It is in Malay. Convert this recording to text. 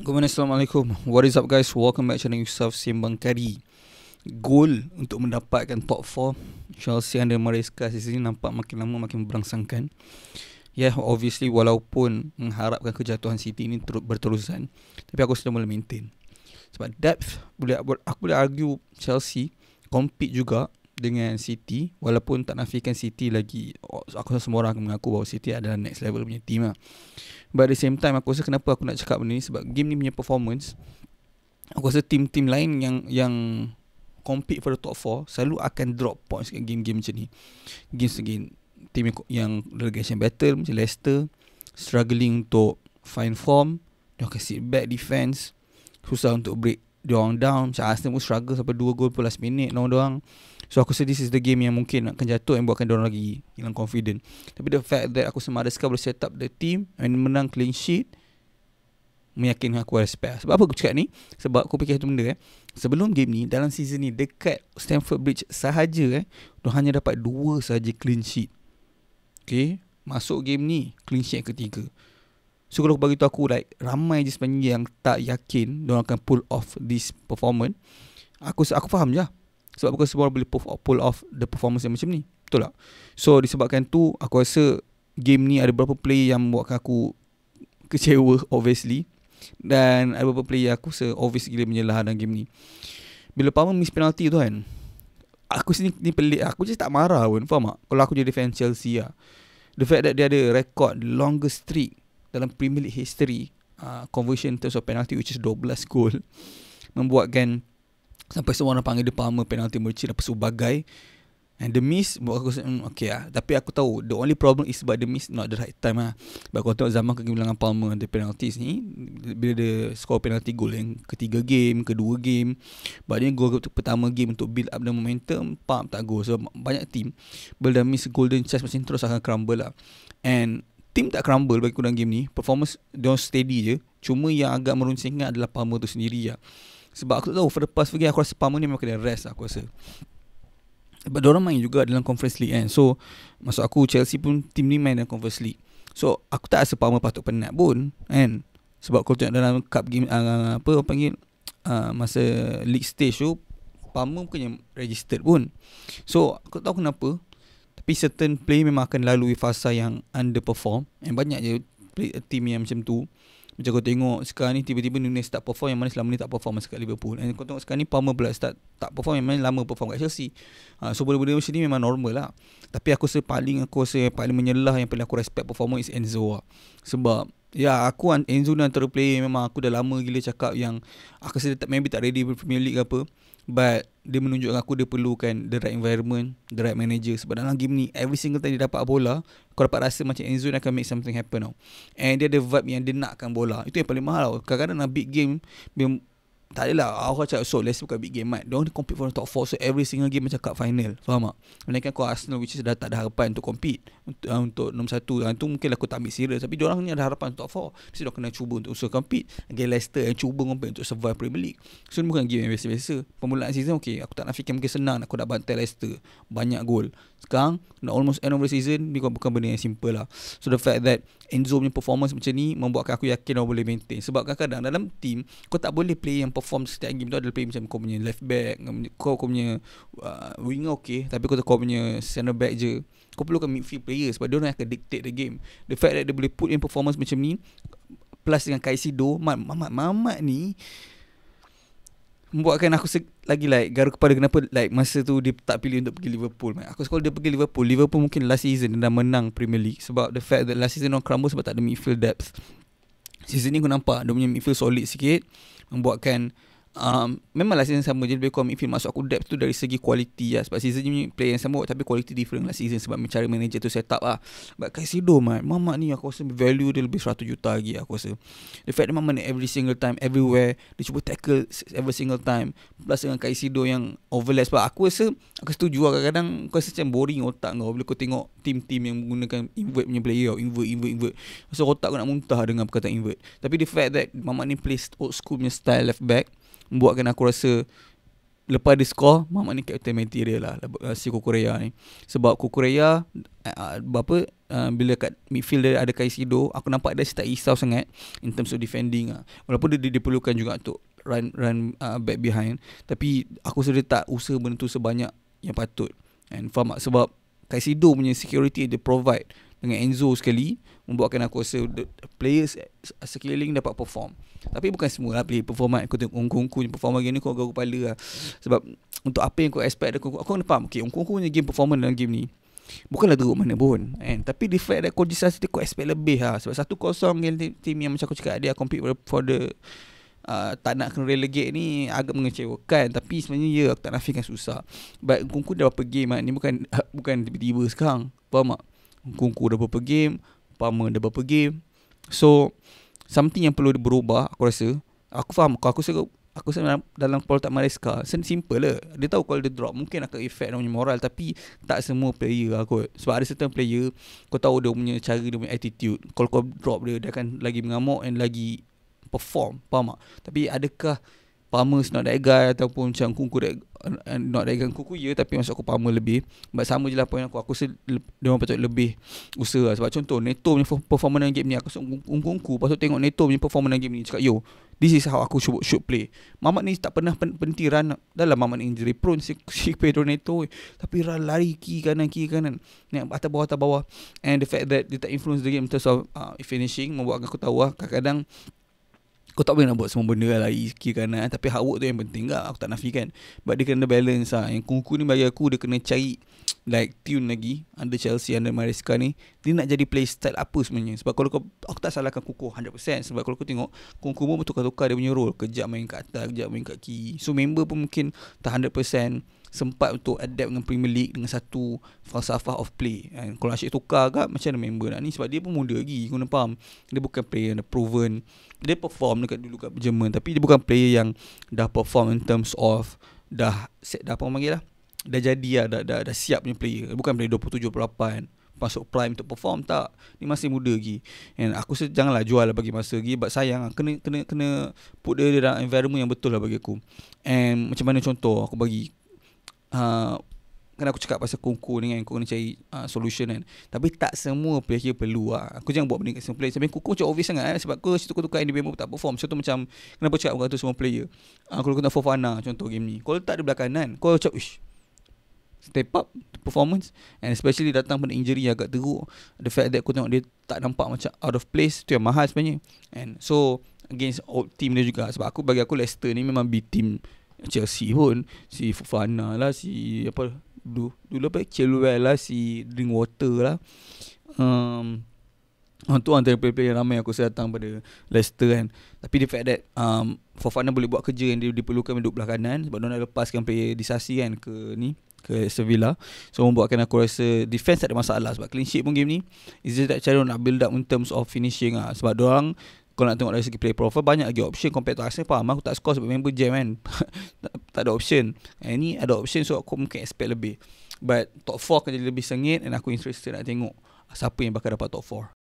Assalamualaikum. What is up guys? Welcome back channel Yusuf Simbang Kari. Goal untuk mendapatkan top 4 Chelsea under Maresca season ini nampak makin lama makin berangsangkan. Obviously walaupun mengharapkan kejatuhan City ini berterusan, tapi aku sudah mula maintain. Sebab depth, aku boleh argue Chelsea compete juga dengan City, walaupun tak nafikan City lagi. Aku rasa semua orang akan mengaku bahawa City adalah next level punya team lah. But at the same time, aku rasa kenapa aku nak cakap benda ni, sebab game ni punya performance, aku rasa team-team lain yang compete for the top 4 selalu akan drop points kat game-game macam ni. Games again team yang relegation battle macam Leicester, struggling untuk find form, dia akan sit back defense, susah untuk break diorang down. Macam Arsenal pun struggle sampai 2 gol per last minute diorang. So aku rasa this is the game yang mungkin akan jatuh yang buatkan diorang lagi hilang confident. Tapi the fact that aku sama Maresca boleh set up the team and menang clean sheet meyakinkan aku respect. Sebab apa aku cakap ni? Sebab aku fikir satu benda sebelum game ni, dalam season ni, dekat Stamford Bridge sahaja diorang hanya dapat 2 sahaja clean sheet. Okay, masuk game ni clean sheet yang ketiga. So kalau bagi tu aku ramai je sebenarnya yang tak yakin diorang akan pull off this performance. Aku faham je lah. Sebab bukan semua orang boleh pull off the performance yang macam ni. Betul tak? So disebabkan tu, aku rasa game ni ada beberapa player yang membuatkan aku kecewa obviously. Dan ada beberapa player aku rasa obvious gila menyelah dalam game ni. Bila Palmer miss penalty tu kan, aku sini ni pelik. Aku just tak marah pun, faham tak? Kalau aku jadi fan Chelsea lah. The fact that dia ada record longest streak dalam Premier League history, conversion in terms of penalty, which is 12 goal, membuatkan sampai semua orang panggil dia Palmer penalty merchant apa sebagai. And the miss buat aku okay lah. Tapi aku tahu the only problem is about the miss, not the right time lah. Sebab kalau tengok zaman kegemilangan Palmer the penalties ni, bila dia score penalty goal yang ketiga game, kedua game, maknanya goal pertama game untuk build up the momentum, tak goal. So banyak team bila dah miss golden chance macam terus akan crumble lah. And team tak crumble bagi aku dalam game ni. Performance dia steady je. Cuma yang agak meruncingkan adalah Palmer tu sendiri lah. Sebab aku tak tahu, for the past few game aku rasa Palmer ni memang kena rest aku rasa. Sebab diorang main juga dalam Conference League kan. So maksud aku Chelsea pun team ni main dalam Conference League. So aku tak rasa Palmer patut penat pun kan. Sebab kalau tengok dalam cup game masa league stage tu, Palmer bukannya registered pun. So aku tak tahu kenapa, tapi certain play memang akan lalui fasa yang underperform. And banyak je team yang macam tu. Macam kau tengok sekarang ni tiba-tiba Nunes tak perform, yang mana selama ni tak perform masa kat Liverpool. Dan kau tengok sekarang ni Palmer pula start tak perform, yang mana lama perform kat Chelsea. So benda-benda macam ni memang normal lah. Tapi aku rasa paling menyelah, yang paling aku respect performance is Enzo lah. Sebab Enzo ni antara player memang aku dah lama gila cakap yang aku rasa maybe tak ready for Premier League ke apa, but dia menunjukkan aku dia perlukan the right environment, the right manager. Sebab dalam game ni every single time dia dapat bola, kau dapat rasa macam Enzo ni akan make something happen tau. And dia ada vibe yang dia nakkan bola. Itu yang paling mahal tau. Kadang-kadang dalam big game tak adalah aku cakap Leicester bukan big game mat. Diorang compete for the top 4. So every single game macam cup final. Faham tak? Melainkan kau Arsenal which is dah tak ada harapan untuk compete untuk nombor 1. Itu mungkin aku tak ambil serius. Tapi diorang ni ada harapan untuk top 4. Mesti diorang kena cuba untuk usaha compete. Against Leicester yang cuba compete untuk survive Premier League. So ni bukan game yang biasa-biasa. Permulaan season aku tak nafikan mungkin senang aku nak bantai Leicester banyak gol. Sekarang nak almost end of the season, ni bukan benda yang simple lah. So the fact that Enzo punya performance macam ni membuatkan aku yakin dia boleh maintain. Sebab kadang-kadang dalam team kau tak boleh play yang perform setiap game tu adalah play macam kau punya left back, kau punya winger okay, tapi kau punya center back je. Kau perlukan midfield player sebab dia orang akan dictate the game. The fact that dia boleh put in performance macam ni plus dengan Caicedo, Mamat ni membuatkan aku lagi garu kepala kenapa masa tu dia tak pilih untuk pergi Liverpool. Aku kalau dia pergi Liverpool mungkin last season dia dah menang Premier League. Sebab the fact that last season orang crumble sebab tak ada midfield depth. Season ni aku nampak dia punya midfield solid sikit, membuatkan memanglah season sama je lebih kurang midfield. Maksud aku depth tu dari segi quality lah. Sebab season ni player yang sama tapi quality different lah season. Sebab cara manager tu set up lah. But Caicedo Mamat ni aku rasa value dia lebih 100 juta lagi aku rasa. The fact dia Mamat ni every single time, everywhere, dia cuba tackle every single time. Plus dengan Caicedo yang overlap. Sebab aku rasa aku setuju lah, kadang-kadang kau rasa macam boring otak kau bila kau tengok team-team yang menggunakan invert punya player. Invert. So otak kau nak muntah dengan perkataan invert. Tapi the fact that Mamat ni play old school punya style left back membuatkan aku rasa lepas dia score, Mamat ni captain material lah, si Kukureya ni. Sebab Kukureya bila kat midfield dia ada Caicedo, aku nampak dia tak risau sangat in terms of defending lah. Walaupun dia diperlukan juga untuk run back behind, tapi aku rasa dia tak usaha benda tu sebanyak yang patut. And faham tak? Sebab Caicedo punya security dia provide dengan Enzo sekali, membuatkan aku rasa players sekeliling dapat perform. Tapi bukan semua lah player perform. Aku tengok Nkunku punya perform game ni, aku agak kepala lah. Sebab untuk apa yang aku expect, aku faham Nkunku punya game performance dalam game ni bukanlah teruk mana pun, tapi the fact that konsistensi dia aku expect lebih lah. Sebab 1-0 dengan tim yang macam aku cakap dia compete for the tak nak kena relegate ni agak mengecewakan. Tapi sebenarnya aku tak nafikan susah. But Nkunku dah berapa game ni, bukan tiba-tiba sekarang. Faham tak? Nkunku dah berapa game, Palmer dah berapa game. So something yang perlu berubah, aku rasa. Aku faham, aku rasa dalam kepala tak Maresca simple lah. Dia tahu kalau dia drop mungkin akan effect dia punya moral, tapi tak semua player lah kot. Sebab ada certain player kau tahu dia punya cara, dia punya attitude. Kalau kau drop dia akan lagi mengamuk and lagi perform. Faham tak? Tapi adakah Palmer's not that guy, ataupun macam Nkunku not that guy? Nkunku tapi masuk aku Palmer lebih. But sama je lah point aku rasa dia orang patut lebih usaha. Sebab contoh Neto punya performance dalam game ni, aku rasa Nkunku patut tengok Neto punya performance dalam game ni, cakap this is how aku should play. Mamat ni tak pernah berhenti run. Dalam Mamat ni injury prone si Pedro Neto, tapi run lari kiri kanan naik atas bawah. And the fact that dia tak influence the game in terms of finishing, membuat aku tahu lah kadang-kadang kau tak boleh nak buat semua benda lah, lari kiri kanan, tapi hard work tu yang penting lah. Aku tak nafikan, but dia kena balance lah. Yang Nkunku ni bagi aku, dia kena cari like tune lagi under Chelsea, under Maresca ni. Dia nak jadi play style apa sebenarnya. Sebab kalau aku tak salahkan Nkunku 100%. Sebab kalau kau tengok Nkunku pun bertukar-tukar dia punya role. Kejap main kat atas, kejap main kat kiri. So member pun mungkin tak 100% sempat untuk adapt dengan Premier League, dengan satu falsafah of play. And kalau asyik tukar agak, macam mana member nak ni? Sebab dia pun muda lagi, kau nak faham. Dia bukan player yang dah proven. Dia perform dekat dulu kat Jerman, tapi dia bukan player yang dah perform in terms of dah apa orang panggil lah, dah jadi lah, dah siap punya player. Bukan player 27-28 masuk prime untuk perform, tak. Ni masih muda lagi. And aku rasa janganlah jual lah bagi masa lagi. But sayang lah, kena put dia dalam environment yang betul lah bagi aku. And macam mana contoh aku bagi, kan aku cakap pasal Nkunku ni kan, kau kena cari solution kan. Tapi tak semua player perlu lah. Aku jangan buat benda kat semua player. Sebab Nkunku macam obvious sangat sebab kau tukar-tukar Andy Bembo tak perform. Contoh macam, kenapa cakap kau kata semua player, kalau kau nak Fofana contoh game ni, kau letak dia belah kanan, kau cakap step up performance. And especially datang pada injury yang agak teruk, the fact that kau tengok dia tak nampak macam out of place, tu yang mahal sebenarnya. And so against old team dia juga. Sebab bagi aku Leicester ni memang B team Chelsea pun. Si Fofana lah, si apa dulu apa Chilwell lah, si Drinkwater lah. Tu antara player ramai aku rasa datang pada Leicester kan. Tapi the fact that Fofana boleh buat kerja yang dia diperlukan duduk belah kanan, sebab dia nak lepaskan player Disasi kan ke Sevilla. So membuatkan aku rasa defense tak ada masalah. Sebab clean sheet pun game ni is just that cara nak build up in terms of finishing lah. Sebab diorang kalau nak tengok dari segi play profile, banyak lagi option compared to Arsenal. Faham aku tak score sebab member jam kan. tak ada option. Ni ada option, so aku mungkin expect lebih. But top 4 akan jadi lebih sengit, and aku interested nak tengok siapa yang bakal dapat top 4.